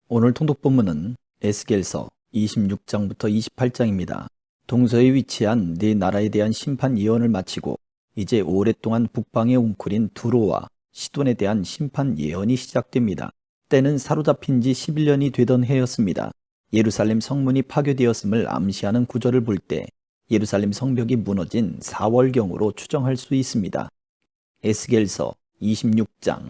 오늘 통독 본문은 에스겔서 26장부터 28장입니다. 동서에 위치한 네 나라에 대한 심판 예언을 마치고 이제 오랫동안 북방에 웅크린 두로와 시돈에 대한 심판 예언이 시작됩니다. 때는 사로잡힌 지 11년이 되던 해였습니다. 예루살렘 성문이 파괴되었음을 암시하는 구절을 볼 때 예루살렘 성벽이 무너진 4월경으로 추정할 수 있습니다. 에스겔서 26장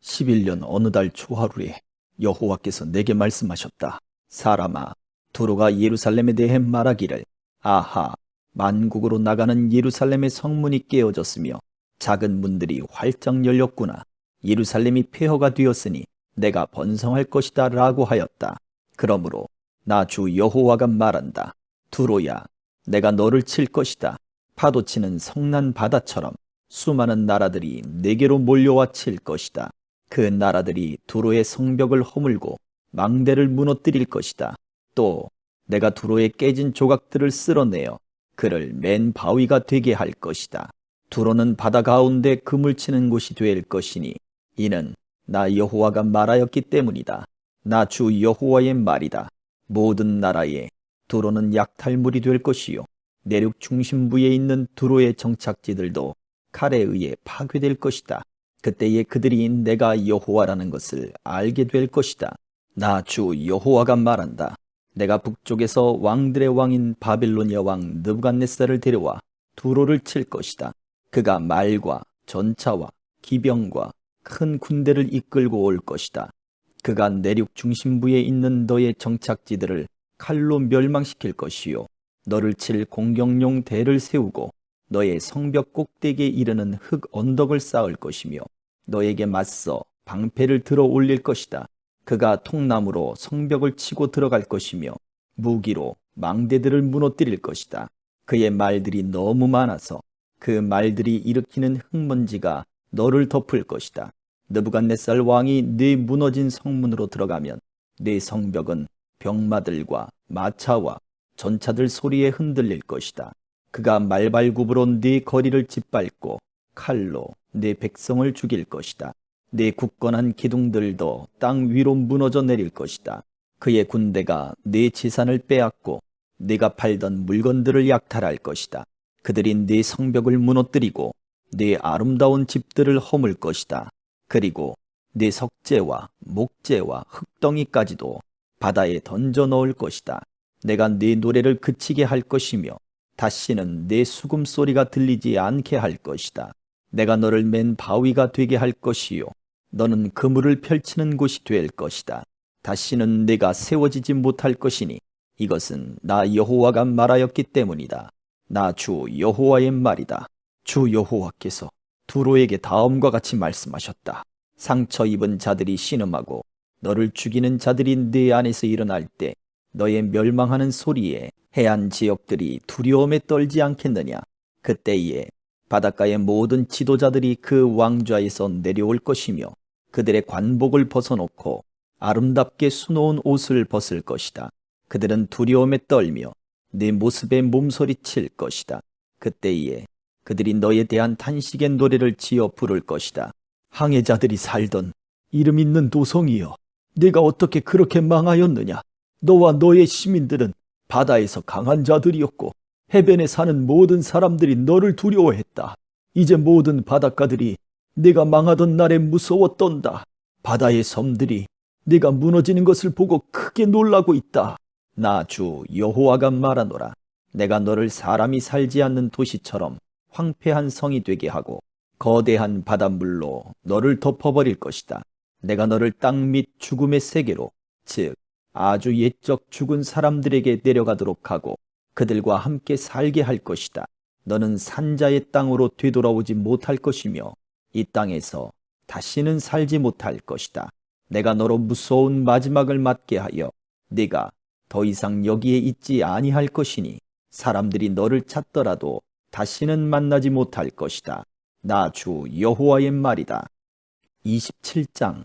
11년 어느 달 초하루에 여호와께서 내게 말씀하셨다. 사람아, 두로가 예루살렘에 대해 말하기를, 아하, 만국으로 나가는 예루살렘의 성문이 깨어졌으며 작은 문들이 활짝 열렸구나. 예루살렘이 폐허가 되었으니 내가 번성할 것이다 라고 하였다. 그러므로 나 주 여호와가 말한다. 두로야, 내가 너를 칠 것이다. 파도치는 성난 바다처럼 수많은 나라들이 내게로 몰려와 칠 것이다. 그 나라들이 두로의 성벽을 허물고 망대를 무너뜨릴 것이다. 또 내가 두로의 깨진 조각들을 쓸어내어 그를 맨 바위가 되게 할 것이다. 두로는 바다 가운데 그물 치는 곳이 될 것이니 이는 나 여호와가 말하였기 때문이다. 나 주 여호와의 말이다. 모든 나라에 두로는 약탈물이 될 것이요 내륙 중심부에 있는 두로의 정착지들도 칼에 의해 파괴될 것이다. 그때에 그들이 내가 여호와라는 것을 알게 될 것이다. 나 주 여호와가 말한다. 내가 북쪽에서 왕들의 왕인 바빌로니아 왕 느부갓네살을 데려와 두로를 칠 것이다. 그가 말과 전차와 기병과 큰 군대를 이끌고 올 것이다. 그가 내륙 중심부에 있는 너의 정착지들을 칼로 멸망시킬 것이요 너를 칠 공격용 대를 세우고 너의 성벽 꼭대기에 이르는 흙 언덕을 쌓을 것이며 너에게 맞서 방패를 들어 올릴 것이다. 그가 통나무로 성벽을 치고 들어갈 것이며 무기로 망대들을 무너뜨릴 것이다. 그의 말들이 너무 많아서 그 말들이 일으키는 흙먼지가 너를 덮을 것이다. 느부갓네살 왕이 네 무너진 성문으로 들어가면 네 성벽은 병마들과 마차와 전차들 소리에 흔들릴 것이다. 그가 말발굽으로 네 거리를 짓밟고 칼로 네 백성을 죽일 것이다. 네 굳건한 기둥들도 땅 위로 무너져 내릴 것이다. 그의 군대가 네 재산을 빼앗고 네가 팔던 물건들을 약탈할 것이다. 그들이 네 성벽을 무너뜨리고 네 아름다운 집들을 허물 것이다. 그리고 네 석재와 목재와 흙덩이까지도 바다에 던져 넣을 것이다. 내가 네 노래를 그치게 할 것이며 다시는 내 수금 소리가 들리지 않게 할 것이다. 내가 너를 맨 바위가 되게 할 것이요 너는 그물을 펼치는 곳이 될 것이다. 다시는 내가 세워지지 못할 것이니 이것은 나 여호와가 말하였기 때문이다. 나 주 여호와의 말이다. 주 여호와께서 두로에게 다음과 같이 말씀하셨다. 상처 입은 자들이 신음하고 너를 죽이는 자들이 네 안에서 일어날 때 너의 멸망하는 소리에 해안 지역들이 두려움에 떨지 않겠느냐. 그때에 바닷가의 모든 지도자들이 그 왕좌에서 내려올 것이며 그들의 관복을 벗어놓고 아름답게 수놓은 옷을 벗을 것이다. 그들은 두려움에 떨며 네 모습에 몸서리칠 것이다. 그때에 그들이 너에 대한 탄식의 노래를 지어 부를 것이다. 항해자들이 살던 이름 있는 도성이여, 네가 어떻게 그렇게 망하였느냐. 너와 너의 시민들은 바다에서 강한 자들이었고 해변에 사는 모든 사람들이 너를 두려워했다. 이제 모든 바닷가들이 네가 망하던 날에 무서워 떤다. 바다의 섬들이 네가 무너지는 것을 보고 크게 놀라고 있다. 나 주 여호와가 말하노라. 내가 너를 사람이 살지 않는 도시처럼 황폐한 성이 되게 하고 거대한 바닷물로 너를 덮어버릴 것이다. 내가 너를 땅 및 죽음의 세계로, 즉 아주 옛적 죽은 사람들에게 내려가도록 하고 그들과 함께 살게 할 것이다. 너는 산자의 땅으로 되돌아오지 못할 것이며 이 땅에서 다시는 살지 못할 것이다. 내가 너로 무서운 마지막을 맞게 하여 네가 더 이상 여기에 있지 아니할 것이니 사람들이 너를 찾더라도 다시는 만나지 못할 것이다. 나 주 여호와의 말이다. 27장.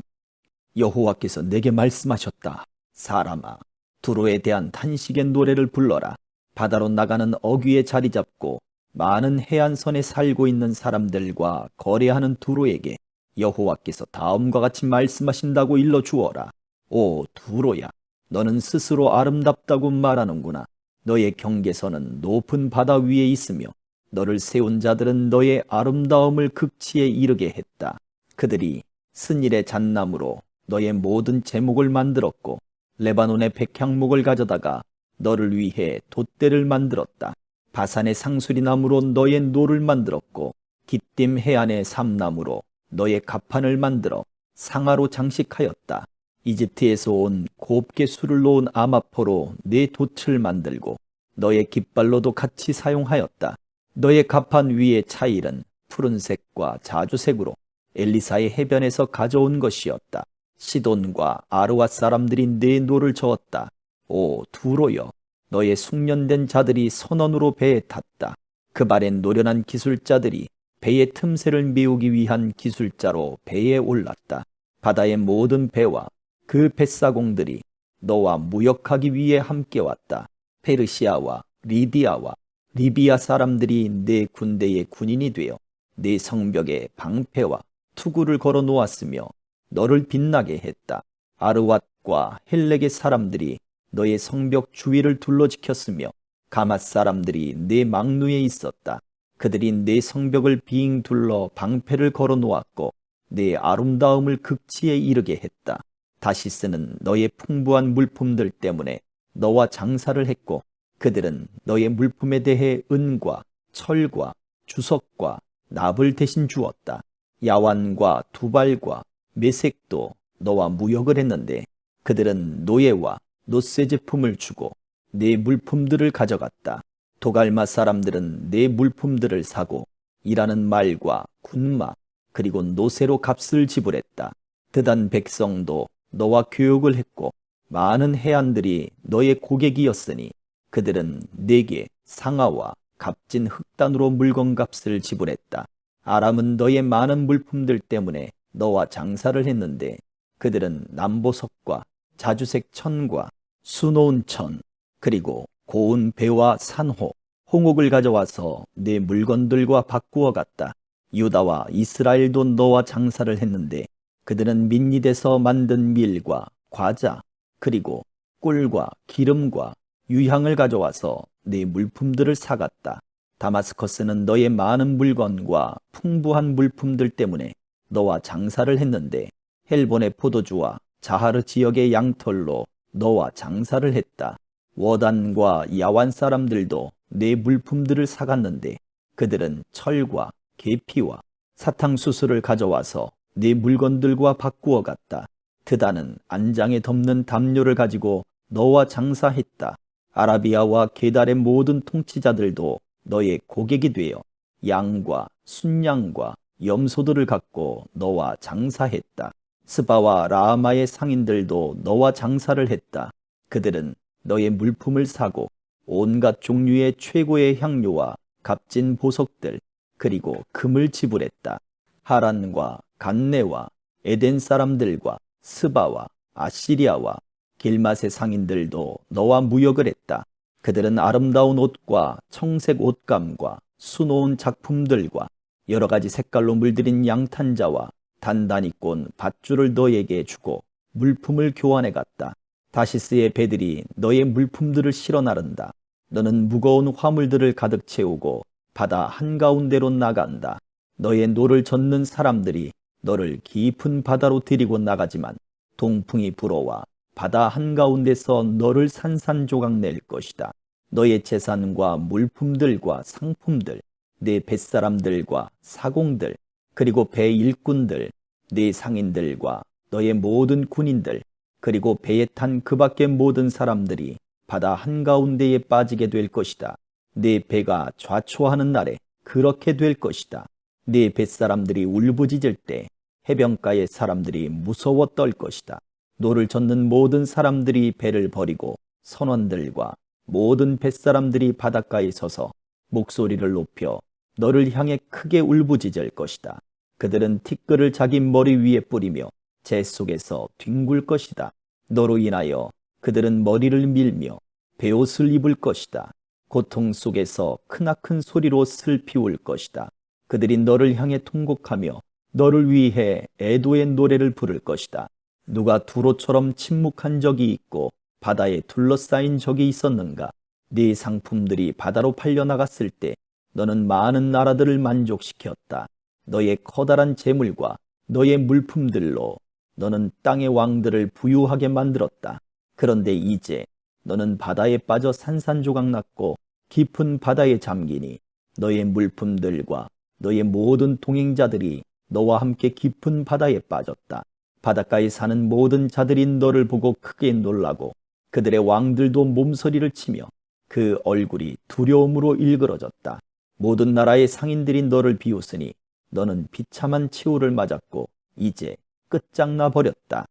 여호와께서 내게 말씀하셨다. 사람아, 두로에 대한 탄식의 노래를 불러라. 바다로 나가는 어귀에 자리 잡고 많은 해안선에 살고 있는 사람들과 거래하는 두로에게 여호와께서 다음과 같이 말씀하신다고 일러 주어라. 오 두로야, 너는 스스로 아름답다고 말하는구나. 너의 경계선은 높은 바다 위에 있으며 너를 세운 자들은 너의 아름다움을 극치에 이르게 했다. 그들이 스닐의 잣나무로 너의 모든 제목을 만들었고 레바논의 백향목을 가져다가 너를 위해 돛대를 만들었다. 바산의 상수리나무로 너의 노를 만들었고 깃딤 해안의 삼나무로 너의 갑판을 만들어 상아로 장식하였다. 이집트에서 온 곱게 술을 놓은 아마포로 네 돛을 만들고 너의 깃발로도 같이 사용하였다. 너의 갑판 위의 차일은 푸른색과 자주색으로 엘리사의 해변에서 가져온 것이었다. 시돈과 아르와 사람들이 네 노를 저었다. 오 두로여, 너의 숙련된 자들이 선원으로 배에 탔다. 그 발엔 노련한 기술자들이 배의 틈새를 메우기 위한 기술자로 배에 올랐다. 바다의 모든 배와 그 뱃사공들이 너와 무역하기 위해 함께 왔다. 페르시아와 리디아와 리비아 사람들이 내 군대의 군인이 되어 내 성벽에 방패와 투구를 걸어 놓았으며 너를 빛나게 했다. 아르왓과 헬렉의 사람들이 너의 성벽 주위를 둘러 지켰으며 가맛 사람들이 내 망루에 있었다. 그들이 내 성벽을 빙 둘러 방패를 걸어 놓았고 내 아름다움을 극치에 이르게 했다. 다시스는 너의 풍부한 물품들 때문에 너와 장사를 했고 그들은 너의 물품에 대해 은과 철과 주석과 납을 대신 주었다. 야완과 두발과 메색도 너와 무역을 했는데 그들은 노예와 노쇠 제품을 주고 네 물품들을 가져갔다. 도갈마 사람들은 네 물품들을 사고 일하는 말과 군마 그리고 노새로 값을 지불했다. 드단 백성도 너와 교역을 했고 많은 해안들이 너의 고객이었으니 그들은 네게 상아와 값진 흑단으로 물건값을 지불했다. 아람은 너의 많은 물품들 때문에 너와 장사를 했는데 그들은 남보석과 자주색 천과 수놓은 천 그리고 고운 배와 산호, 홍옥을 가져와서 네 물건들과 바꾸어 갔다. 유다와 이스라엘도 너와 장사를 했는데 그들은 민닛에서 만든 밀과 과자 그리고 꿀과 기름과 유향을 가져와서 네 물품들을 사갔다. 다마스커스는 너의 많은 물건과 풍부한 물품들 때문에 너와 장사를 했는데 헬본의 포도주와 자하르 지역의 양털로 너와 장사를 했다. 워단과 야완 사람들도 네 물품들을 사갔는데 그들은 철과 계피와 사탕수수를 가져와서 네 물건들과 바꾸어 갔다. 드다는 안장에 덮는 담요를 가지고 너와 장사했다. 아라비아와 게달의 모든 통치자들도 너의 고객이 되어 양과 순양과 염소들을 갖고 너와 장사했다. 스바와 라마의 상인들도 너와 장사를 했다. 그들은 너의 물품을 사고 온갖 종류의 최고의 향료와 값진 보석들 그리고 금을 지불했다. 하란과 간네와 에덴 사람들과 스바와 아시리아와 길맛의 상인들도 너와 무역을 했다. 그들은 아름다운 옷과 청색 옷감과 수놓은 작품들과 여러 가지 색깔로 물들인 양탄자와 단단히 꼰 밧줄을 너에게 주고 물품을 교환해 갔다. 다시스의 배들이 너의 물품들을 실어 나른다. 너는 무거운 화물들을 가득 채우고 바다 한가운데로 나간다. 너의 노를 젓는 사람들이 너를 깊은 바다로 데리고 나가지만 동풍이 불어와 바다 한가운데서 너를 산산조각 낼 것이다. 너의 재산과 물품들과 상품들, 내 뱃사람들과 사공들, 그리고 배 일꾼들, 네 상인들과 너의 모든 군인들, 그리고 배에 탄 그 밖의 모든 사람들이 바다 한가운데에 빠지게 될 것이다. 네 배가 좌초하는 날에 그렇게 될 것이다. 네 뱃사람들이 울부짖을 때 해변가의 사람들이 무서워 떨 것이다. 노를 젓는 모든 사람들이 배를 버리고 선원들과 모든 뱃사람들이 바닷가에 서서 목소리를 높여 너를 향해 크게 울부짖을 것이다. 그들은 티끌을 자기 머리 위에 뿌리며 재 속에서 뒹굴 것이다. 너로 인하여 그들은 머리를 밀며 베옷을 입을 것이다. 고통 속에서 크나큰 소리로 슬피 울 것이다. 그들이 너를 향해 통곡하며 너를 위해 애도의 노래를 부를 것이다. 누가 두로처럼 침묵한 적이 있고 바다에 둘러싸인 적이 있었는가? 네 상품들이 바다로 팔려나갔을 때 너는 많은 나라들을 만족시켰다. 너의 커다란 재물과 너의 물품들로 너는 땅의 왕들을 부유하게 만들었다. 그런데 이제 너는 바다에 빠져 산산조각 났고 깊은 바다에 잠기니 너의 물품들과 너의 모든 동행자들이 너와 함께 깊은 바다에 빠졌다. 바닷가에 사는 모든 자들이 너를 보고 크게 놀라고 그들의 왕들도 몸서리를 치며 그 얼굴이 두려움으로 일그러졌다. 모든 나라의 상인들이 너를 비웃으니 너는 비참한 치욕을 맞았고 이제 끝장나 버렸다.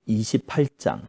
28장.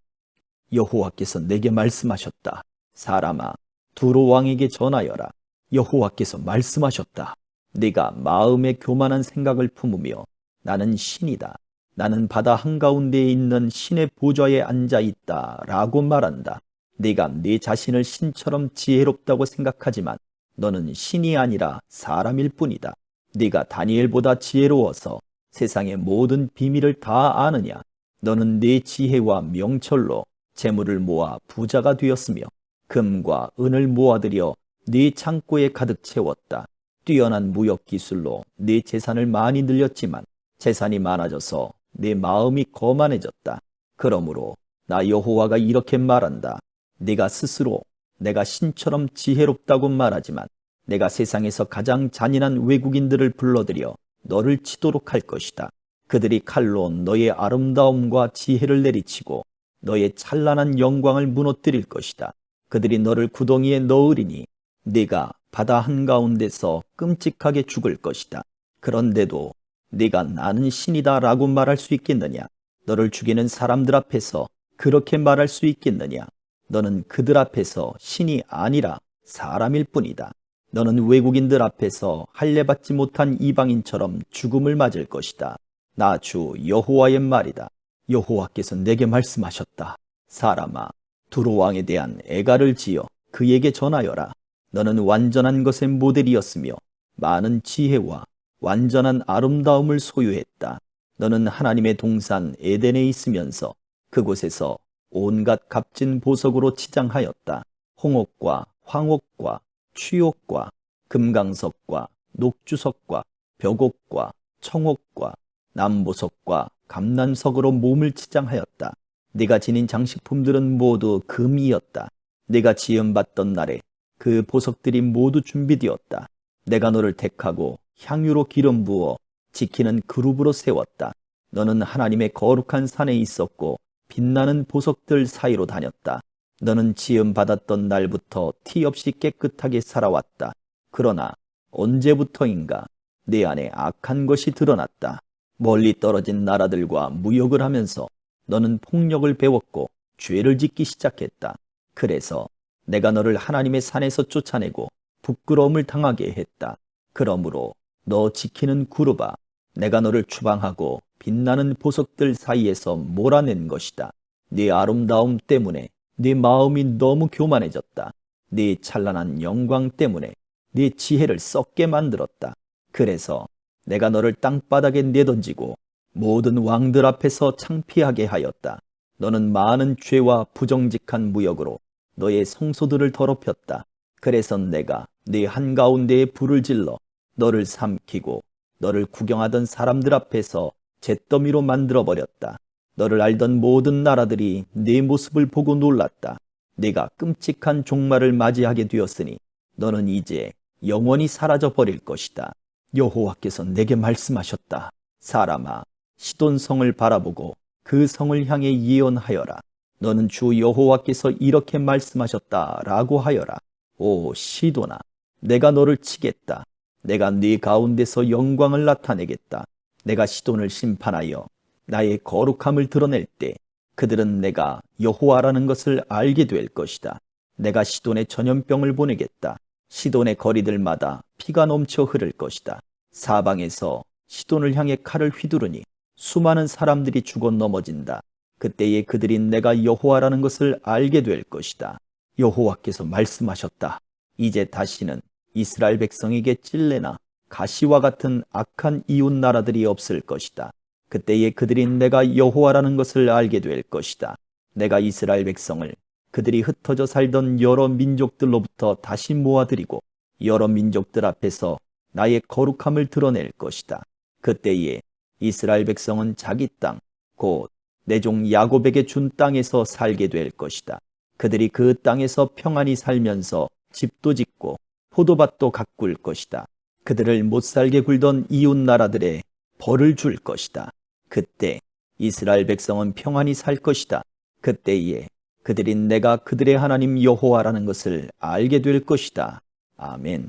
여호와께서 내게 말씀하셨다. 사람아, 두로 왕에게 전하여라. 여호와께서 말씀하셨다. 네가 마음에 교만한 생각을 품으며 나는 신이다. 나는 바다 한가운데에 있는 신의 보좌에 앉아 있다 라고 말한다. 네가 네 자신을 신처럼 지혜롭다고 생각하지만 너는 신이 아니라 사람일 뿐이다. 네가 다니엘보다 지혜로워서 세상의 모든 비밀을 다 아느냐? 너는 네 지혜와 명철로 재물을 모아 부자가 되었으며 금과 은을 모아들여 네 창고에 가득 채웠다. 뛰어난 무역 기술로 네 재산을 많이 늘렸지만 재산이 많아져서 내 마음이 거만해졌다. 그러므로 나 여호와가 이렇게 말한다. 네가 스스로 내가 신처럼 지혜롭다고 말하지만 내가 세상에서 가장 잔인한 외국인들을 불러들여 너를 치도록 할 것이다. 그들이 칼로 너의 아름다움과 지혜를 내리치고 너의 찬란한 영광을 무너뜨릴 것이다. 그들이 너를 구덩이에 넣으리니 네가 바다 한가운데서 끔찍하게 죽을 것이다. 그런데도 네가 나는 신이다 라고 말할 수 있겠느냐? 너를 죽이는 사람들 앞에서 그렇게 말할 수 있겠느냐? 너는 그들 앞에서 신이 아니라 사람일 뿐이다. 너는 외국인들 앞에서 할례받지 못한 이방인처럼 죽음을 맞을 것이다. 나 주 여호와의 말이다. 여호와께서 내게 말씀하셨다. 사람아, 두로 왕에 대한 애가를 지어 그에게 전하여라. 너는 완전한 것의 모델이었으며 많은 지혜와 완전한 아름다움을 소유했다. 너는 하나님의 동산 에덴에 있으면서 그곳에서 온갖 값진 보석으로 치장하였다. 홍옥과 황옥과 취옥과 금강석과 녹주석과 벽옥과 청옥과 남보석과 감난석으로 몸을 치장하였다. 네가 지닌 장식품들은 모두 금이었다. 네가 지음받던 날에 그 보석들이 모두 준비되었다. 내가 너를 택하고 향유로 기름 부어 지키는 그룹으로 세웠다. 너는 하나님의 거룩한 산에 있었고 빛나는 보석들 사이로 다녔다. 너는 지음받았던 날부터 티 없이 깨끗하게 살아왔다. 그러나 언제부터인가 내 안에 악한 것이 드러났다. 멀리 떨어진 나라들과 무역을 하면서 너는 폭력을 배웠고 죄를 짓기 시작했다. 그래서 내가 너를 하나님의 산에서 쫓아내고 부끄러움을 당하게 했다. 그러므로 너 지키는 그룹아, 내가 너를 추방하고 빛나는 보석들 사이에서 몰아낸 것이다. 네 아름다움 때문에 네 마음이 너무 교만해졌다. 네 찬란한 영광 때문에 네 지혜를 썩게 만들었다. 그래서 내가 너를 땅바닥에 내던지고 모든 왕들 앞에서 창피하게 하였다. 너는 많은 죄와 부정직한 무역으로 너의 성소들을 더럽혔다. 그래서 내가 네 한가운데에 불을 질러 너를 삼키고 너를 구경하던 사람들 앞에서 잿더미로 만들어버렸다. 너를 알던 모든 나라들이 네 모습을 보고 놀랐다. 네가 끔찍한 종말을 맞이하게 되었으니 너는 이제 영원히 사라져 버릴 것이다. 여호와께서 내게 말씀하셨다. 사람아, 시돈 성을 바라보고 그 성을 향해 예언하여라. 너는 주 여호와께서 이렇게 말씀하셨다라고 하여라. 오 시돈아, 내가 너를 치겠다. 내가 네 가운데서 영광을 나타내겠다. 내가 시돈을 심판하여 나의 거룩함을 드러낼 때 그들은 내가 여호와라는 것을 알게 될 것이다. 내가 시돈에 전염병을 보내겠다. 시돈의 거리들마다 피가 넘쳐 흐를 것이다. 사방에서 시돈을 향해 칼을 휘두르니 수많은 사람들이 죽어 넘어진다. 그때에 그들이 내가 여호와라는 것을 알게 될 것이다. 여호와께서 말씀하셨다. 이제 다시는 이스라엘 백성에게 찔레나 가시와 같은 악한 이웃 나라들이 없을 것이다. 그때에 그들이 내가 여호와라는 것을 알게 될 것이다. 내가 이스라엘 백성을 그들이 흩어져 살던 여러 민족들로부터 다시 모아들이고 여러 민족들 앞에서 나의 거룩함을 드러낼 것이다. 그때에 이스라엘 백성은 자기 땅, 곧 내 종 야곱에게 준 땅에서 살게 될 것이다. 그들이 그 땅에서 평안히 살면서 집도 짓고 포도밭도 가꿀 것이다. 그들을 못살게 굴던 이웃 나라들에 벌을 줄 것이다. 그때 이스라엘 백성은 평안히 살 것이다. 그때에 그들이 내가 그들의 하나님 여호와라는 것을 알게 될 것이다. 아멘.